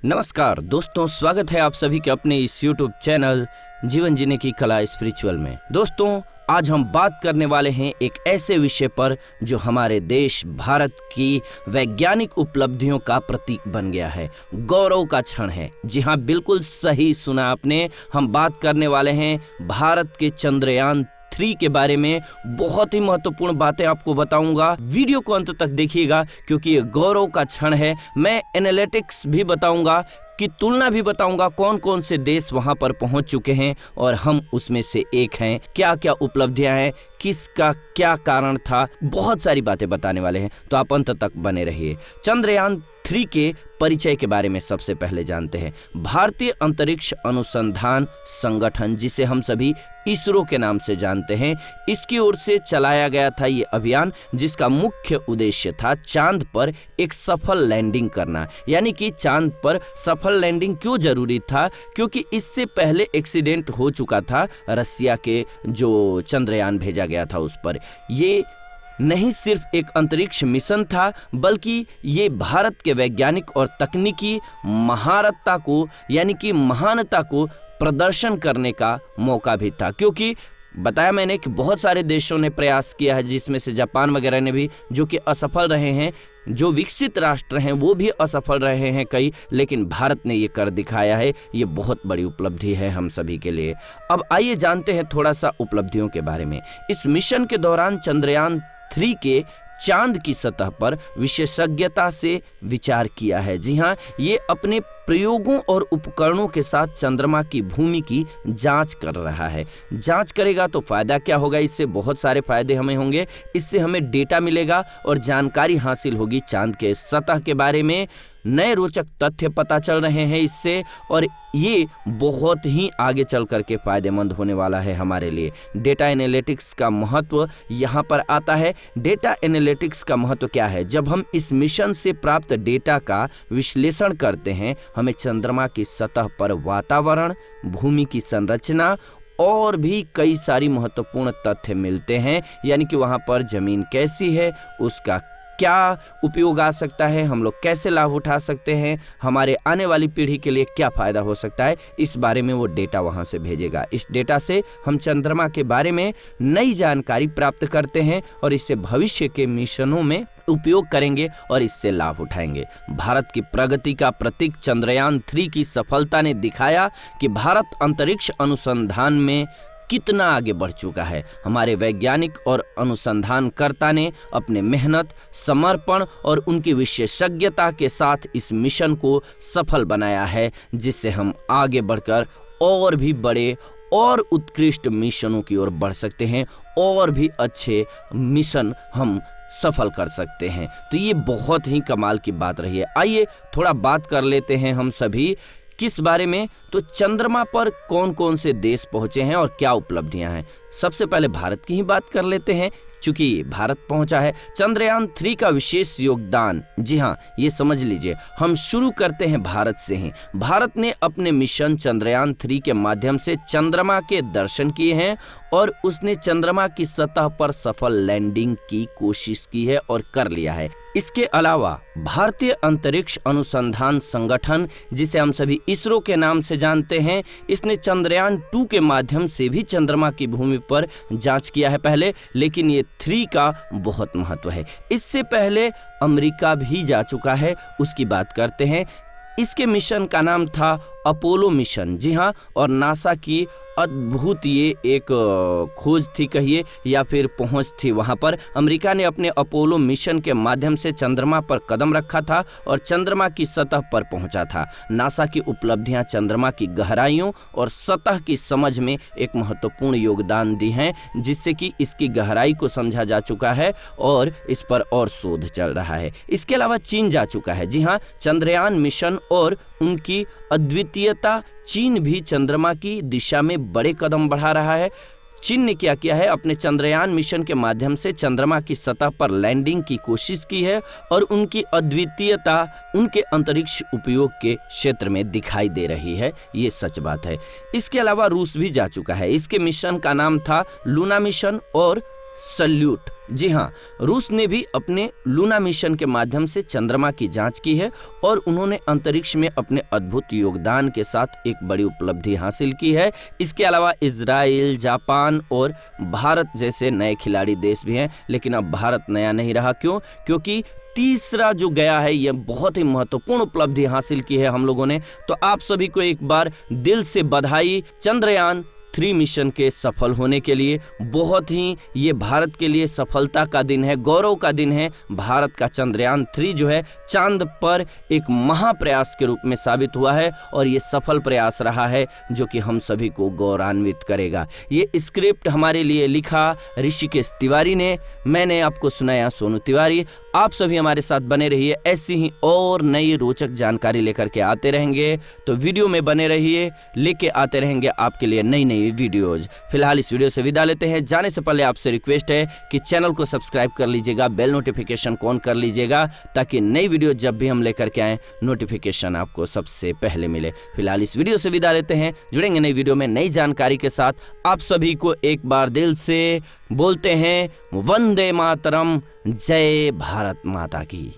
नमस्कार दोस्तों, स्वागत है आप सभी के अपने इस YouTube चैनल जीवन जीने की कला स्पिरिचुअल में। दोस्तों, आज हम बात करने वाले हैं एक ऐसे विषय पर जो हमारे देश भारत की वैज्ञानिक उपलब्धियों का प्रतीक बन गया है, गौरव का क्षण है। जी हाँ, बिल्कुल सही सुना आपने। हम बात करने वाले हैं भारत के चंद्रयान 3 के बारे में। बहुत ही महत्वपूर्ण बातें आपको बताऊंगा, वीडियो को अंत तक देखिएगा क्योंकि ये गौरव का क्षण है। मैं एनालिटिक्स भी बताऊंगा कि तुलना भी बताऊंगा कौन कौन से देश वहां पर पहुंच चुके हैं और हम उसमें से एक हैं, क्या क्या उपलब्धियां हैं, किसका क्या कारण था, बहुत सारी बातें बताने वाले हैं, तो आप अंत तक बने रहिए। चंद्रयान 3 के परिचय के बारे में सबसे पहले जानते हैं। भारतीय अंतरिक्ष अनुसंधान संगठन, जिसे हम सभी इसरो के नाम से जानते हैं, इसकी ओर से चलाया गया था ये अभियान, जिसका मुख्य उद्देश्य था चांद पर एक सफल लैंडिंग करना। यानी कि चांद पर सफल लैंडिंग क्यों जरूरी था? क्योंकि इससे पहले एक्सीडेंट हो चुका था, रसिया के जो चंद्रयान भेजा गया था उस पर। ये नहीं सिर्फ एक अंतरिक्ष मिशन था, बल्कि ये भारत के वैज्ञानिक और तकनीकी महारत्ता को यानी कि महानता को प्रदर्शन करने का मौका भी था। क्योंकि बताया मैंने कि बहुत सारे देशों ने प्रयास किया है, जिसमें से जापान वगैरह ने भी, जो कि असफल रहे हैं। जो विकसित राष्ट्र हैं वो भी असफल रहे हैं कई, लेकिन भारत ने ये कर दिखाया है। ये बहुत बड़ी उपलब्धि है हम सभी के लिए। अब आइए जानते हैं थोड़ा सा उपलब्धियों के बारे में। इस मिशन के दौरान चंद्रयान 3 के चांद की सतह पर विशेषज्ञता से विचार किया है। जी हाँ, ये अपने प्रयोगों और उपकरणों के साथ चंद्रमा की भूमि की जांच कर रहा है। जांच करेगा तो फायदा क्या होगा? इससे बहुत सारे फायदे हमें होंगे। इससे हमें डेटा मिलेगा और जानकारी हासिल होगी चांद के सतह के बारे में। नए रोचक तथ्य पता चल रहे हैं इससे, और ये बहुत ही आगे चल करके फायदेमंद होने वाला है हमारे लिए। डेटा एनालिटिक्स का महत्व यहाँ पर आता है। डेटा एनालिटिक्स का महत्व क्या है? जब हम इस मिशन से प्राप्त डेटा का विश्लेषण करते हैं, हमें चंद्रमा की सतह पर वातावरण, भूमि की संरचना और भी कई सारी महत्वपूर्ण तथ्य मिलते हैं। यानी कि वहाँ पर जमीन कैसी है, उसका क्या उपयोग आ सकता है, हम लोग कैसे लाभ उठा सकते हैं, हमारे आने वाली पीढ़ी के लिए क्या फ़ायदा हो सकता है, इस बारे में वो डेटा वहाँ से भेजेगा। इस डेटा से हम चंद्रमा के बारे में नई जानकारी प्राप्त करते हैं और इससे भविष्य के मिशनों में उपयोग करेंगे और इससे लाभ उठाएंगे। भारत की प्रगति का प्रतीक चंद्रयान 3 की सफलता ने दिखाया कि भारत अंतरिक्ष अनुसंधान में कितना आगे बढ़ चुका है। हमारे वैज्ञानिक और अनुसंधानकर्ता ने अपने मेहनत, समर्पण और उनकी विशेषज्ञता के साथ इस मिशन को सफल बनाया है, जिससे हम आगे बढ़कर और भी बड़े और उत्कृष्ट मिशनों की ओर बढ़ सकते हैं और भी अच्छे मिशन हम सफल कर सकते हैं। तो ये बहुत ही कमाल की बात रही है। आइए थोड़ा बात कर लेते हैं हम सभी किस बारे में। तो चंद्रमा पर कौन कौन से देश पहुंचे हैं और क्या उपलब्धियां हैं। सबसे पहले भारत की ही बात कर लेते हैं, चूंकि भारत पहुंचा है। चंद्रयान 3 का विशेष योगदान, जी हाँ, ये समझ लीजिए। हम शुरू करते हैं भारत से ही। भारत ने अपने मिशन चंद्रयान 3 के माध्यम से चंद्रमा के दर्शन किए हैं और उसने चंद्रमा की सतह पर सफल लैंडिंग की कोशिश की है और कर लिया है। इसके अलावा भारतीय अंतरिक्ष अनुसंधान संगठन, जिसे हम सभी इसरो के नाम से जानते हैं, इसने चंद्रयान 2 के माध्यम से भी चंद्रमा की भूमि पर जांच किया है पहले, लेकिन ये 3 का बहुत महत्व है। इससे पहले अमेरिका भी जा चुका है, उसकी बात करते हैं। इसके मिशन का नाम था अपोलो मिशन। जी हाँ, और नासा की अद्भुत ये एक खोज थी कहिए या फिर पहुंच थी। वहां पर अमेरिका ने अपने अपोलो मिशन के माध्यम से चंद्रमा पर कदम रखा था और चंद्रमा की सतह पर पहुंचा था। नासा की उपलब्धियां चंद्रमा की गहराइयों और सतह की समझ में एक महत्वपूर्ण योगदान दी हैं, जिससे कि इसकी गहराई को समझा जा चुका है और इस पर और शोध चल रहा है। इसके अलावा चीन जा चुका है। जी हाँ, चंद्रयान मिशन और उनकी अद्वितीयता, चीन भी चंद्रमा की दिशा में बड़े कदम बढ़ा रहा है। चीन ने क्या किया है? अपने चंद्रयान मिशन के माध्यम से चंद्रमा की सतह पर लैंडिंग की कोशिश की है और उनकी अद्वितीयता उनके अंतरिक्ष उपयोग के क्षेत्र में दिखाई दे रही है। ये सच बात है। इसके अलावा रूस भी जा चुका है। इसके मिशन का नाम था लूना मिशन और सल्यूट। जी हाँ, रूस ने भी अपने लूना मिशन के माध्यम से चंद्रमा की जांच की है और उन्होंने अंतरिक्ष में अपने अद्भुत योगदान के साथ एक बड़ी उपलब्धि हासिल की है। इसके अलावा इजराइल, जापान और भारत जैसे नए खिलाड़ी देश भी हैं, लेकिन अब भारत नया नहीं रहा। क्यों? क्योंकि तीसरा जो गया है, यह बहुत ही महत्वपूर्ण उपलब्धि हासिल की है हम लोगों ने। तो आप सभी को एक बार दिल से बधाई चंद्रयान 3 मिशन के सफल होने के लिए। बहुत ही ये भारत के लिए सफलता का दिन है, गौरव का दिन है। भारत का चंद्रयान 3 जो है चांद पर एक महाप्रयास के रूप में साबित हुआ है और ये सफल प्रयास रहा है जो कि हम सभी को गौरवान्वित करेगा। ये स्क्रिप्ट हमारे लिए लिखा ऋषिकेश तिवारी ने, मैंने आपको सुनाया सोनू तिवारी। आप सभी हमारे साथ बने रहिए, ऐसी ही और नई रोचक जानकारी लेकर के आते रहेंगे। तो वीडियो में बने रहिए, लेके आते रहेंगे आपके लिए नई नई वीडियोज। फिलहाल इस वीडियो से विदा लेते हैं। जाने से पहले आपसे रिक्वेस्ट है कि चैनल को सब्सक्राइब कर लीजिएगा, बेल नोटिफिकेशन ऑन कर लीजिएगा, ताकि नई वीडियो जब भी हम लेकर के आए नोटिफिकेशन आपको सबसे पहले मिले। फिलहाल इस वीडियो से विदा लेते हैं, जुड़ेंगे नई वीडियो में नई जानकारी के साथ। आप सभी को एक बार दिल से बोलते हैं वंदे मातरम, जय भारत माता की।